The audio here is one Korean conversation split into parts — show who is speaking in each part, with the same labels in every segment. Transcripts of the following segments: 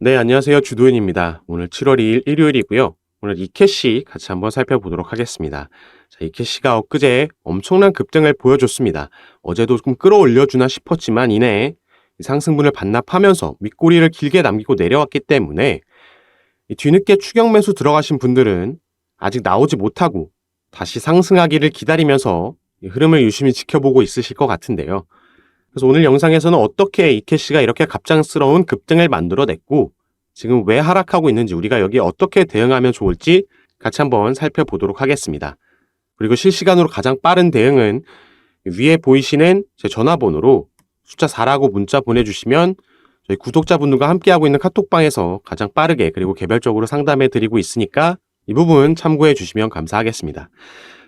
Speaker 1: 네, 안녕하세요. 주도현입니다. 오늘 7월 2일 일요일이고요. 오늘 이캐시 같이 한번 살펴보도록 하겠습니다. 자, 이캐시가 엊그제 엄청난 급등을 보여줬습니다. 어제도 좀 끌어올려주나 싶었지만 이내 상승분을 반납하면서 윗꼬리를 길게 남기고 내려왔기 때문에 뒤늦게 추격 매수 들어가신 분들은 아직 나오지 못하고 다시 상승하기를 기다리면서 흐름을 유심히 지켜보고 있으실 것 같은데요. 그래서 오늘 영상에서는 어떻게 이캐시가 이렇게 갑작스러운 급등을 만들어냈고 지금 왜 하락하고 있는지 우리가 여기에 어떻게 대응하면 좋을지 같이 한번 살펴보도록 하겠습니다. 그리고 실시간으로 가장 빠른 대응은 위에 보이시는 제 전화번호로 숫자 4라고 문자 보내주시면 저희 구독자분들과 함께하고 있는 카톡방에서 가장 빠르게 그리고 개별적으로 상담해 드리고 있으니까 이 부분 참고해 주시면 감사하겠습니다.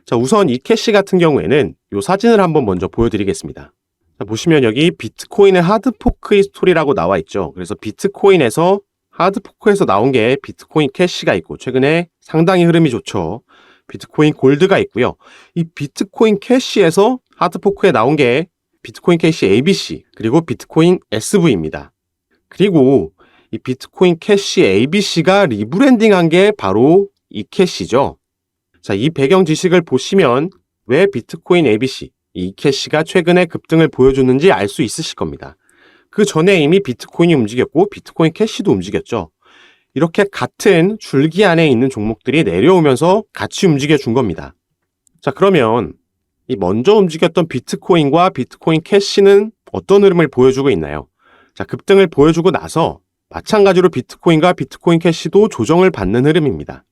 Speaker 1: 자, 우선 이캐시 같은 경우에는 이 사진을 한번 먼저 보여드리겠습니다. 자, 보시면 여기 비트코인의 하드포크의 스토리라고 나와 있죠. 그래서 비트코인에서 하드포크에서 나온 게 비트코인 캐시가 있고 최근에 상당히 흐름이 좋죠. 비트코인 골드가 있고요. 이 비트코인 캐시에서 하드포크에 나온 게 비트코인 캐시 ABC 그리고 비트코인 SV입니다. 그리고 이 비트코인 캐시 ABC가 리브랜딩한 게 바로 이 캐시죠. 자, 이 배경 지식을 보시면 왜 비트코인 ABC, 이 캐시가 최근에 급등을 보여줬는지 알 수 있으실 겁니다. 그 전에 이미 비트코인이 움직였고 비트코인 캐시도 움직였죠. 이렇게 같은 줄기 안에 있는 종목들이 내려오면서 같이 움직여 준 겁니다. 자, 그러면 이 먼저 움직였던 비트코인과 비트코인 캐시는 어떤 흐름을 보여주고 있나요? 자, 급등을 보여주고 나서 마찬가지로 비트코인과 비트코인 캐시도 조정을 받는 흐름입니다.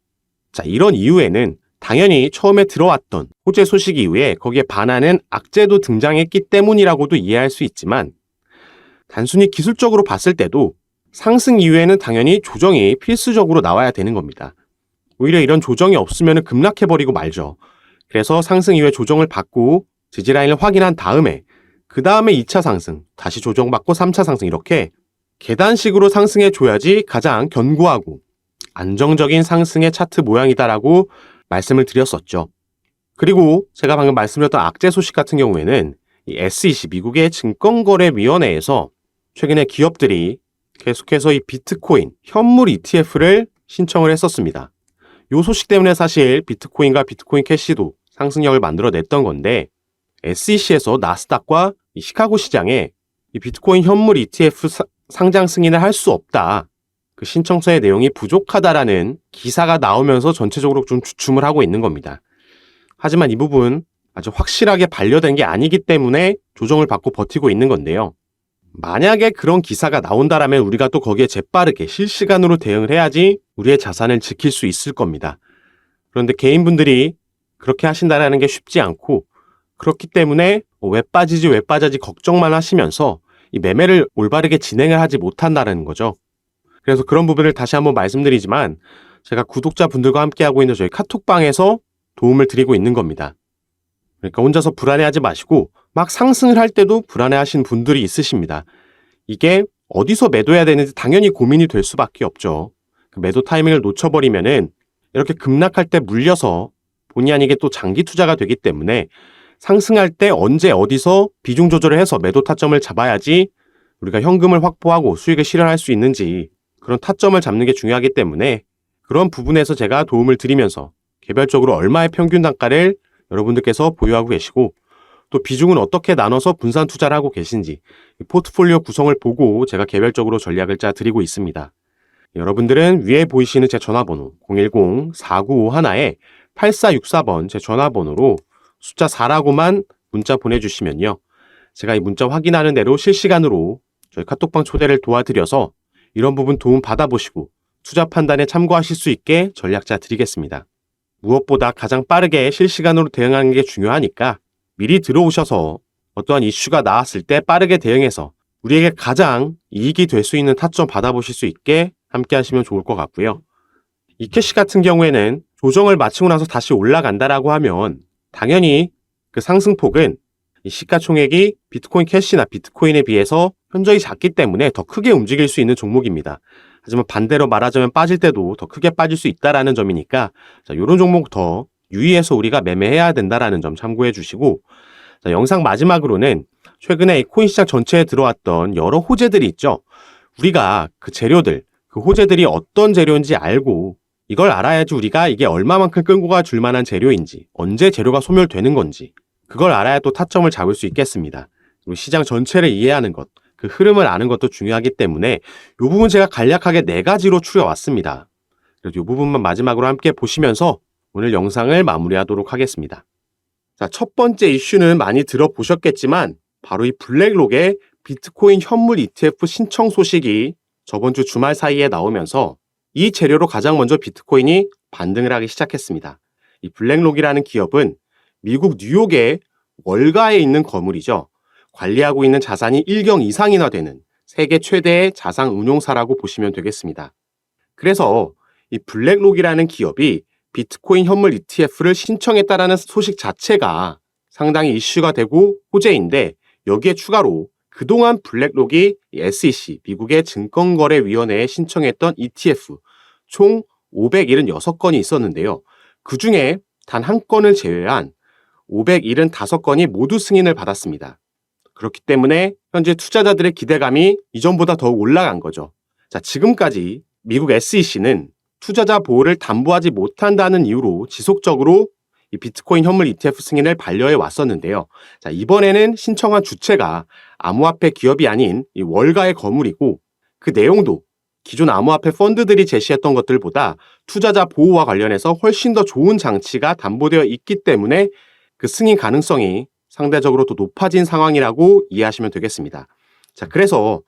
Speaker 1: 자, 이런 이유에는 당연히 처음에 들어왔던 호재 소식 이후에 거기에 반하는 악재도 등장했기 때문이라고도 이해할 수 있지만 단순히 기술적으로 봤을 때도 상승 이후에는 당연히 조정이 필수적으로 나와야 되는 겁니다. 오히려 이런 조정이 없으면 급락해버리고 말죠. 그래서 상승 이후에 조정을 받고 지지라인을 확인한 다음에 그 다음에 2차 상승, 다시 조정받고 3차 상승 이렇게 계단식으로 상승해줘야지 가장 견고하고 안정적인 상승의 차트 모양이다라고 말씀을 드렸었죠. 그리고 제가 방금 말씀드렸던 악재 소식 같은 경우에는 이 SEC, 미국의 증권거래위원회에서 최근에 기업들이 계속해서 이 비트코인 현물 ETF를 신청을 했었습니다. 이 소식 때문에 사실 비트코인과 비트코인 캐시도 상승력을 만들어냈던 건데 SEC에서 나스닥과 이 시카고 시장에 이 비트코인 현물 ETF 상장 승인을 할 수 없다. 그 신청서의 내용이 부족하다라는 기사가 나오면서 전체적으로 좀 주춤을 하고 있는 겁니다. 하지만 이 부분 아주 확실하게 반려된 게 아니기 때문에 조정을 받고 버티고 있는 건데요. 만약에 그런 기사가 나온다라면 우리가 또 거기에 재빠르게 실시간으로 대응을 해야지 우리의 자산을 지킬 수 있을 겁니다. 그런데 개인분들이 그렇게 하신다라는 게 쉽지 않고 그렇기 때문에 왜 빠지지 걱정만 하시면서 이 매매를 올바르게 진행을 하지 못한다는 거죠. 그래서 그런 부분을 다시 한번 말씀드리지만 제가 구독자분들과 함께하고 있는 저희 카톡방에서 도움을 드리고 있는 겁니다. 그러니까 혼자서 불안해하지 마시고 막 상승을 할 때도 불안해하시는 분들이 있으십니다. 이게 어디서 매도해야 되는지 당연히 고민이 될 수밖에 없죠. 그 매도 타이밍을 놓쳐버리면은 이렇게 급락할 때 물려서 본의 아니게 또 장기 투자가 되기 때문에 상승할 때 언제 어디서 비중 조절을 해서 매도 타점을 잡아야지 우리가 현금을 확보하고 수익을 실현할 수 있는지 그런 타점을 잡는 게 중요하기 때문에 그런 부분에서 제가 도움을 드리면서 개별적으로 얼마의 평균 단가를 여러분들께서 보유하고 계시고 또 비중은 어떻게 나눠서 분산 투자를 하고 계신지 포트폴리오 구성을 보고 제가 개별적으로 전략을 짜 드리고 있습니다. 여러분들은 위에 보이시는 제 전화번호 010-4951-8464번 제 전화번호로 숫자 4라고만 문자 보내주시면요. 제가 이 문자 확인하는 대로 실시간으로 저희 카톡방 초대를 도와드려서 이런 부분 도움 받아보시고 투자 판단에 참고하실 수 있게 전략 짜 드리겠습니다. 무엇보다 가장 빠르게 실시간으로 대응하는 게 중요하니까 미리 들어오셔서 어떠한 이슈가 나왔을 때 빠르게 대응해서 우리에게 가장 이익이 될 수 있는 타점 받아보실 수 있게 함께 하시면 좋을 것 같고요. 이캐시 같은 경우에는 조정을 마치고 나서 다시 올라간다라고 하면 당연히 그 상승폭은 이 시가총액이 비트코인 캐시나 비트코인에 비해서 현저히 작기 때문에 더 크게 움직일 수 있는 종목입니다. 하지만 반대로 말하자면 빠질 때도 더 크게 빠질 수 있다라는 점이니까 자, 이런 종목 더 유의해서 우리가 매매해야 된다라는 점 참고해 주시고 자, 영상 마지막으로는 최근에 이 코인 시장 전체에 들어왔던 여러 호재들이 있죠. 우리가 그 재료들, 그 호재들이 어떤 재료인지 알고 이걸 알아야지 우리가 이게 얼마만큼 끌고 가 줄 만한 재료인지, 언제 재료가 소멸되는 건지 그걸 알아야 또 타점을 잡을 수 있겠습니다. 그리고 시장 전체를 이해하는 것, 그 흐름을 아는 것도 중요하기 때문에 이 부분 제가 간략하게 4가지로 추려왔습니다. 그래서 이 부분만 마지막으로 함께 보시면서 오늘 영상을 마무리하도록 하겠습니다. 자, 첫 번째 이슈는 많이 들어보셨겠지만 바로 이 블랙록의 비트코인 현물 ETF 신청 소식이 저번 주 주말 사이에 나오면서 이 재료로 가장 먼저 비트코인이 반등을 하기 시작했습니다. 이 블랙록이라는 기업은 미국 뉴욕의 월가에 있는 거물이죠. 관리하고 있는 자산이 1경 이상이나 되는 세계 최대의 자산 운용사라고 보시면 되겠습니다. 그래서 이 블랙록이라는 기업이 비트코인 현물 ETF를 신청했다라는 소식 자체가 상당히 이슈가 되고 호재인데 여기에 추가로 그동안 블랙록이 SEC, 미국의 증권거래위원회에 신청했던 ETF 총 576건이 있었는데요. 그 중에 단 한 건을 제외한 575건이 모두 승인을 받았습니다. 그렇기 때문에 현재 투자자들의 기대감이 이전보다 더욱 올라간 거죠. 자, 지금까지 미국 SEC는 투자자 보호를 담보하지 못한다는 이유로 지속적으로 이 비트코인 현물 ETF 승인을 반려해 왔었는데요. 자, 이번에는 신청한 주체가 암호화폐 기업이 아닌 이 월가의 거물이고 그 내용도 기존 암호화폐 펀드들이 제시했던 것들보다 투자자 보호와 관련해서 훨씬 더 좋은 장치가 담보되어 있기 때문에 그 승인 가능성이 상대적으로 더 높아진 상황이라고 이해하시면 되겠습니다. 자, 그래서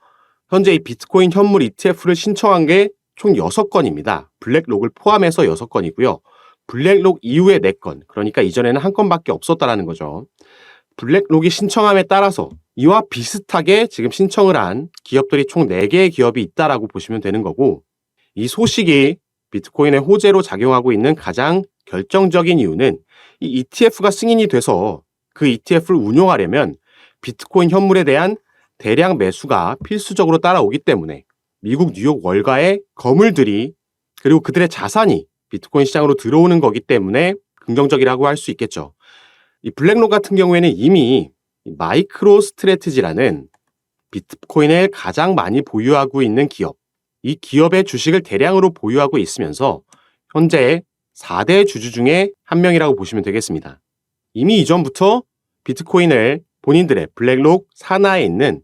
Speaker 1: 현재 이 비트코인 현물 ETF를 신청한 게 총 6건입니다. 블랙록을 포함해서 6건이고요. 블랙록 이후에 4건, 그러니까 이전에는 한 건밖에 없었다라는 거죠. 블랙록이 신청함에 따라서 이와 비슷하게 지금 신청을 한 기업들이 총 4개의 기업이 있다라고 보시면 되는 거고 이 소식이 비트코인의 호재로 작용하고 있는 가장 결정적인 이유는 이 ETF가 승인이 돼서 그 ETF를 운용하려면 비트코인 현물에 대한 대량 매수가 필수적으로 따라오기 때문에 미국 뉴욕 월가의 거물들이 그리고 그들의 자산이 비트코인 시장으로 들어오는 거기 때문에 긍정적이라고 할 수 있겠죠. 이 블랙록 같은 경우에는 이미 마이크로 스트래티지라는 비트코인을 가장 많이 보유하고 있는 기업, 이 기업의 주식을 대량으로 보유하고 있으면서 현재 4대 주주 중에 한 명이라고 보시면 되겠습니다. 이미 이전부터 비트코인을 본인들의 블랙록 산하에 있는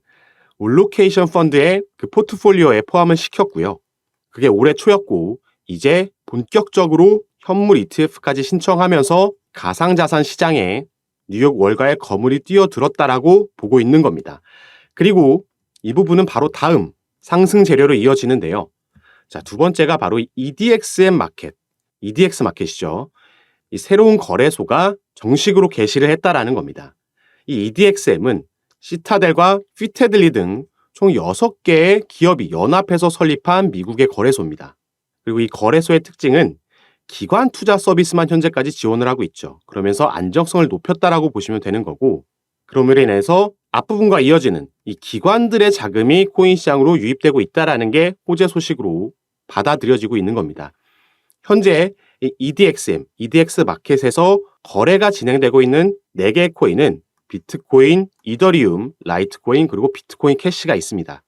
Speaker 1: 올로케이션 펀드의 그 포트폴리오에 포함을 시켰고요. 그게 올해 초였고 이제 본격적으로 현물 ETF까지 신청하면서 가상자산 시장에 뉴욕 월가의 거물이 뛰어들었다라고 보고 있는 겁니다. 그리고 이 부분은 바로 다음 상승 재료로 이어지는데요. 자, 두 번째가 바로 EDXM 마켓, EDX 마켓이죠. 이 새로운 거래소가 정식으로 개시를 했다라는 겁니다. 이 EDXM은 시타델과 피테들리 등 총 6개의 기업이 연합해서 설립한 미국의 거래소입니다. 그리고 이 거래소의 특징은 기관 투자 서비스만 현재까지 지원을 하고 있죠. 그러면서 안정성을 높였다라고 보시면 되는 거고 그럼으로 인해서 앞부분과 이어지는 이 기관들의 자금이 코인 시장으로 유입되고 있다는 게 호재 소식으로 받아들여지고 있는 겁니다. 현재 이 EDXM, EDX 마켓에서 거래가 진행되고 있는 4개의 코인은 비트코인, 이더리움, 라이트코인, 그리고 비트코인 캐시가 있습니다.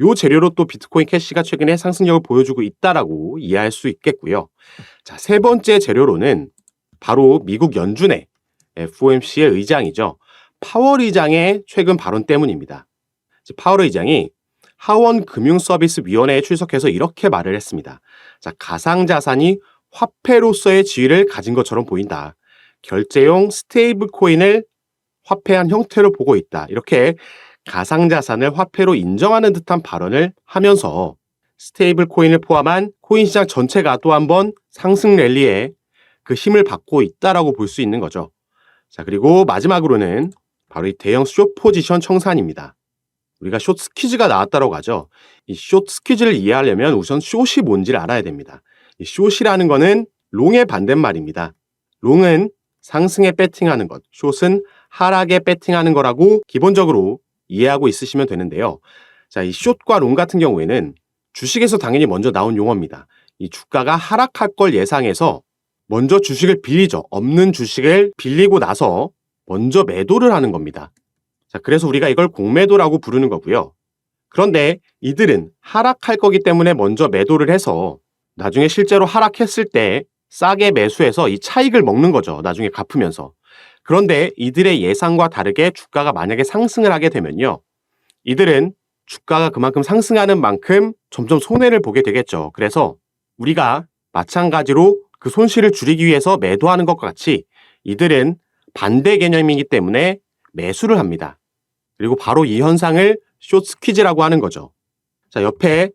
Speaker 1: 이 재료로 또 비트코인 캐시가 최근에 상승력을 보여주고 있다라고 이해할 수 있겠고요. 자, 세 번째 재료로는 바로 미국 연준의 FOMC의 의장이죠. 파월 의장의 최근 발언 때문입니다. 파월 의장이 하원금융서비스위원회에 출석해서 이렇게 말을 했습니다. 자, 가상자산이 화폐로서의 지위를 가진 것처럼 보인다. 결제용 스테이블 코인을 화폐한 형태로 보고 있다. 이렇게 가상자산을 화폐로 인정하는 듯한 발언을 하면서 스테이블 코인을 포함한 코인 시장 전체가 또 한 번 상승 랠리에 그 힘을 받고 있다라고 볼 수 있는 거죠. 자, 그리고 마지막으로는 바로 이 대형 숏 포지션 청산입니다. 우리가 숏 스퀴즈가 나왔다고 하죠. 이 숏 스퀴즈를 이해하려면 우선 숏이 뭔지를 알아야 됩니다. 이 숏이라는 거는 롱의 반대말입니다. 롱은 상승에 배팅하는 것, 숏은 하락에 배팅하는 거라고 기본적으로 이해하고 있으시면 되는데요. 자, 이 숏과 롱 같은 경우에는 주식에서 당연히 먼저 나온 용어입니다. 이 주가가 하락할 걸 예상해서 먼저 주식을 빌리죠. 없는 주식을 빌리고 나서 먼저 매도를 하는 겁니다. 자, 그래서 우리가 이걸 공매도라고 부르는 거고요. 그런데 이들은 하락할 거기 때문에 먼저 매도를 해서 나중에 실제로 하락했을 때 싸게 매수해서 이 차익을 먹는 거죠. 나중에 갚으면서. 그런데 이들의 예상과 다르게 주가가 만약에 상승을 하게 되면요. 이들은 주가가 그만큼 상승하는 만큼 점점 손해를 보게 되겠죠. 그래서 우리가 마찬가지로 그 손실을 줄이기 위해서 매도하는 것과 같이 이들은 반대 개념이기 때문에 매수를 합니다. 그리고 바로 이 현상을 숏 스퀴즈라고 하는 거죠. 자, 옆에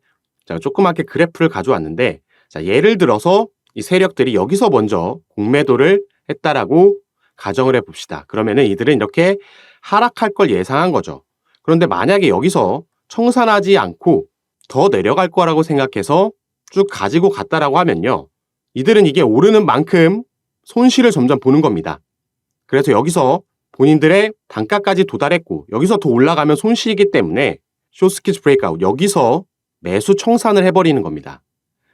Speaker 1: 제가 조그맣게 그래프를 가져왔는데, 자, 예를 들어서 이 세력들이 여기서 먼저 공매도를 했다라고 가정을 해봅시다. 그러면은 이들은 이렇게 하락할 걸 예상한 거죠. 그런데 만약에 여기서 청산하지 않고 더 내려갈 거라고 생각해서 쭉 가지고 갔다라고 하면요. 이들은 이게 오르는 만큼 손실을 점점 보는 겁니다. 그래서 여기서 본인들의 단가까지 도달했고 여기서 더 올라가면 손실이기 때문에 숏스퀴즈 브레이크아웃 여기서 매수 청산을 해버리는 겁니다.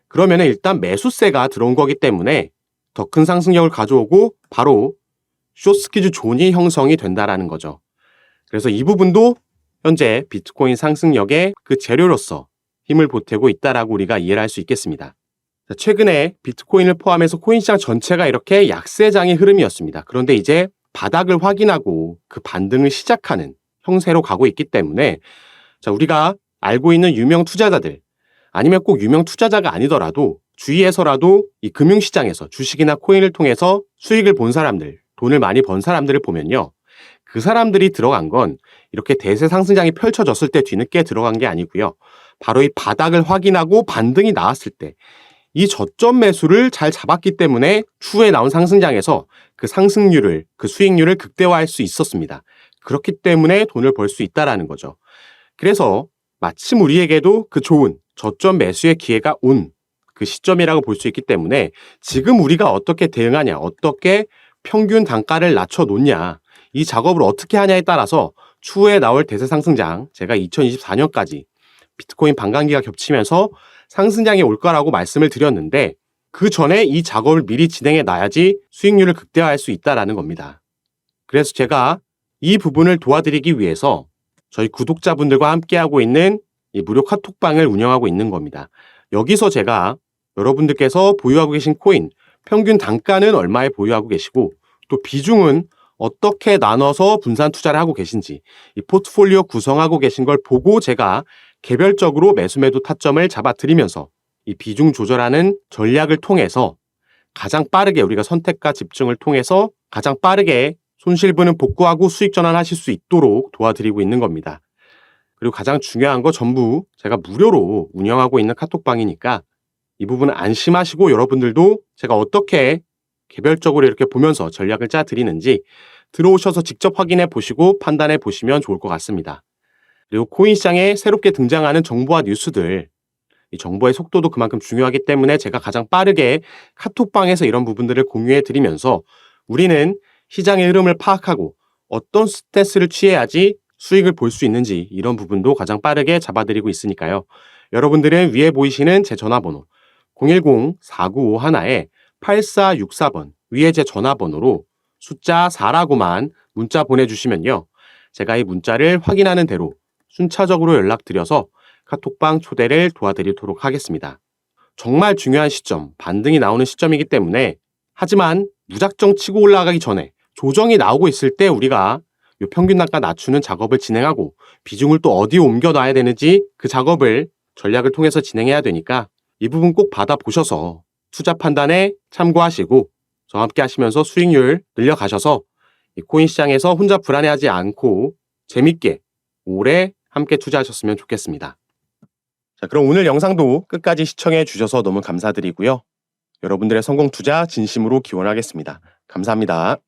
Speaker 1: 그러면 일단 매수세가 들어온 거기 때문에 더 큰 상승력을 가져오고 바로 숏스퀴즈 존이 형성이 된다라는 거죠. 그래서 이 부분도 현재 비트코인 상승력의 그 재료로서 힘을 보태고 있다라고 우리가 이해를 할 수 있겠습니다. 최근에 비트코인을 포함해서 코인시장 전체가 이렇게 약세장의 흐름이었습니다. 그런데 이제 바닥을 확인하고 그 반등을 시작하는 형세로 가고 있기 때문에 우리가 알고 있는 유명 투자자들 아니면 꼭 유명 투자자가 아니더라도 주위에서라도 이 금융시장에서 주식이나 코인을 통해서 수익을 본 사람들, 돈을 많이 번 사람들을 보면요. 그 사람들이 들어간 건 이렇게 대세 상승장이 펼쳐졌을 때 뒤늦게 들어간 게 아니고요. 바로 이 바닥을 확인하고 반등이 나왔을 때 이 저점 매수를 잘 잡았기 때문에 추후에 나온 상승장에서 그 상승률을, 그 수익률을 극대화할 수 있었습니다. 그렇기 때문에 돈을 벌 수 있다라는 거죠. 그래서 마침 우리에게도 그 좋은 저점 매수의 기회가 온 그 시점이라고 볼 수 있기 때문에 지금 우리가 어떻게 대응하냐, 어떻게 평균 단가를 낮춰놓냐, 이 작업을 어떻게 하냐에 따라서 추후에 나올 대세 상승장, 제가 2024년까지 비트코인 반감기가 겹치면서 상승장이 올 거라고 말씀을 드렸는데 그 전에 이 작업을 미리 진행해 놔야지 수익률을 극대화할 수 있다라는 겁니다. 그래서 제가 이 부분을 도와드리기 위해서 저희 구독자분들과 함께하고 있는 이 무료 카톡방을 운영하고 있는 겁니다. 여기서 제가 여러분들께서 보유하고 계신 코인 평균 단가는 얼마에 보유하고 계시고 또 비중은 어떻게 나눠서 분산 투자를 하고 계신지 이 포트폴리오 구성하고 계신 걸 보고 제가 개별적으로 매수매도 타점을 잡아드리면서 이 비중 조절하는 전략을 통해서 가장 빠르게 우리가 선택과 집중을 통해서 가장 빠르게 손실분은 복구하고 수익 전환하실 수 있도록 도와드리고 있는 겁니다. 그리고 가장 중요한 거 전부 제가 무료로 운영하고 있는 카톡방이니까 이 부분은 안심하시고 여러분들도 제가 어떻게 개별적으로 이렇게 보면서 전략을 짜드리는지 들어오셔서 직접 확인해 보시고 판단해 보시면 좋을 것 같습니다. 그리고 코인 시장에 새롭게 등장하는 정보와 뉴스들, 이 정보의 속도도 그만큼 중요하기 때문에 제가 가장 빠르게 카톡방에서 이런 부분들을 공유해 드리면서 우리는 시장의 흐름을 파악하고 어떤 스탠스를 취해야지 수익을 볼 수 있는지 이런 부분도 가장 빠르게 잡아드리고 있으니까요. 여러분들은 위에 보이시는 제 전화번호 010-4951-8464번 위에 제 전화번호로 숫자 4라고만 문자 보내주시면요. 제가 이 문자를 확인하는 대로 순차적으로 연락드려서 카톡방 초대를 도와드리도록 하겠습니다. 정말 중요한 시점, 반등이 나오는 시점이기 때문에 하지만 무작정 치고 올라가기 전에 조정이 나오고 있을 때 우리가 이 평균 단가 낮추는 작업을 진행하고 비중을 또 어디에 옮겨놔야 되는지 그 작업을 전략을 통해서 진행해야 되니까 이 부분 꼭 받아보셔서 투자 판단에 참고하시고 저와 함께 하시면서 수익률 늘려가셔서 이 코인 시장에서 혼자 불안해하지 않고 재밌게 오래 함께 투자하셨으면 좋겠습니다. 자, 그럼 오늘 영상도 끝까지 시청해 주셔서 너무 감사드리고요. 여러분들의 성공 투자 진심으로 기원하겠습니다. 감사합니다.